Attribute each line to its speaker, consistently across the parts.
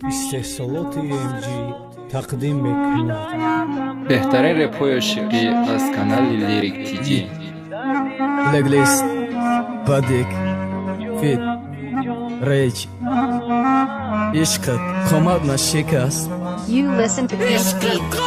Speaker 1: استحصالات AMG تقدیم می‌کند.
Speaker 2: بهترین رپ‌های شیقی از کانال لیریک تیجی.
Speaker 1: لگلیست بادیک فیت ریج عشقت قامت نشکست.
Speaker 3: You listen to Peace Beat.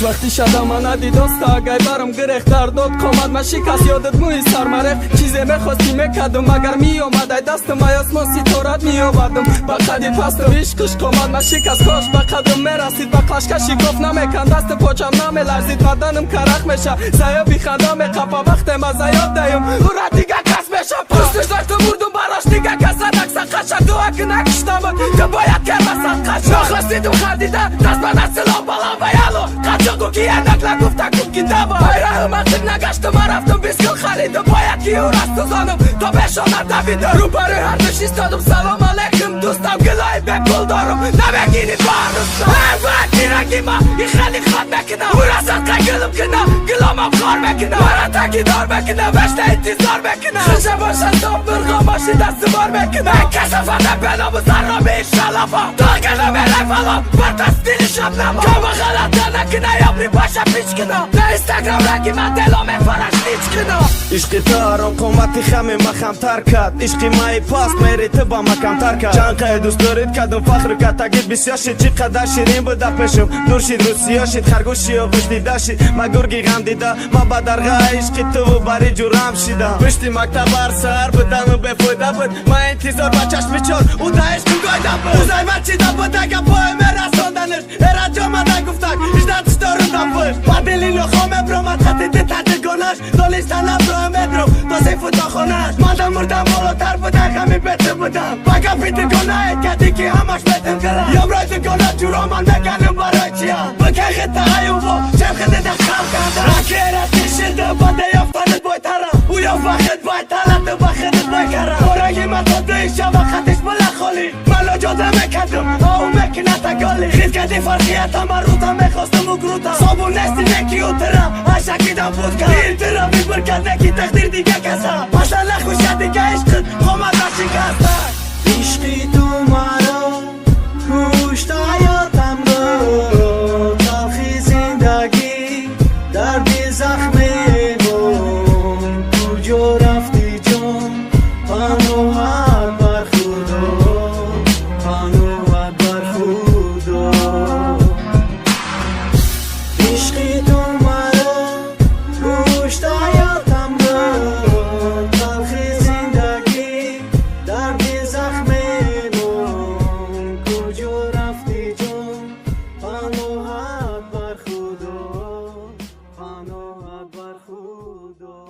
Speaker 4: وقتی شدم من ندیداست اگه برم گرخت در داد قامت من شکست یادت موی سرمرخ چیزی میخواستی میکردم مگر میامد ای دست مای اسما ستارت میآوردم با قدی پستم عشقش قامت من شکست کاش به قدم میرسید با قشقشی گفت نمیکن دست پاچم نمیلرزید بدنم کرخ میشه زیا بیخنده میقفا وقت ما زیاد دیم او را دیگه کس میشه پستش داشتم بردم براش دیگه کس نکسه قشه دو اگه نکشتم که باید که وسط قشه نخواستیدم خردیده دست به دست سلام بالا و یالو قچاقو که یه نکلا گفتن کن که دبا ایره مقصد نگشتم و رفتم بیسکل خریدم باید که او رست زانم تا بشانم دویدم رو برای هر دش ایستادم سلام علیکم دوستم گلای بکل دارم نبگینید بارستم باید میرنگی ما این خیلی خواد مکنم او رسد قگلم کنم گلامم خار مکنم برا تکی دار مکنم بشت انتظار مکنم خشه باشد تا برغا باشی دست بار مکنم کسافت بنام و زرام ایشالافا داگنم الفالا بر دستیل شب نما کم غلط نکنه یا بری باشم پیچ کنم نه اینستاگرام رنگی من دلام فرش نیچ کنم
Speaker 5: عشقی تو هرام قومتی خمی مخم تر کرد عشقی مای پاست میری تو با مکم تر کرد چند قید دوست دارید کدوم فخر کد تگید بسیار شید چی قدر شیرین بوده پیشم دور شید رو سیاه شید خرگوشی و خوش دیده شید ما گرگی غم دیده ما با درگاه عشقی تو و بری جورم شیدم پشتی مکتب هر سهر بودم و بفویده بود ما انتظار با چشم چار او دا عشقی گایده بود اوزای من چیده بود اگه پای میرساندنش ایراد جامده گفتن اجدادش دارم نفش با دلی نخوامه برامد خطی دی تردگانش دالیستن ابراهیم ادرم تا سیفو تا خونش مادم مردم بالاتر بودن خمی بهتر بودم بگم پیت گناه کدی که همش بهتر کرد یا برای گناه جورا من بگنم برای چیم بکن خطه هایوبا چم خطه ده خم کردم اکیرتی شده بنده یافتنت بای ترم او یا فخت بای تلت و بخدت بای کرم برای من تا دیشه و خطش بلا خالی ملو جاده میکدم آو مکنه تگالی خیز کدی فرقیتا من روتا میخواستم و گروتا صابون نستی نکی و ترم هشکیدم بود کرد این ترم بی برکت نکی تقدیر دیگه کسم مثلا خوشه دیگه عشقت قامت نشکسته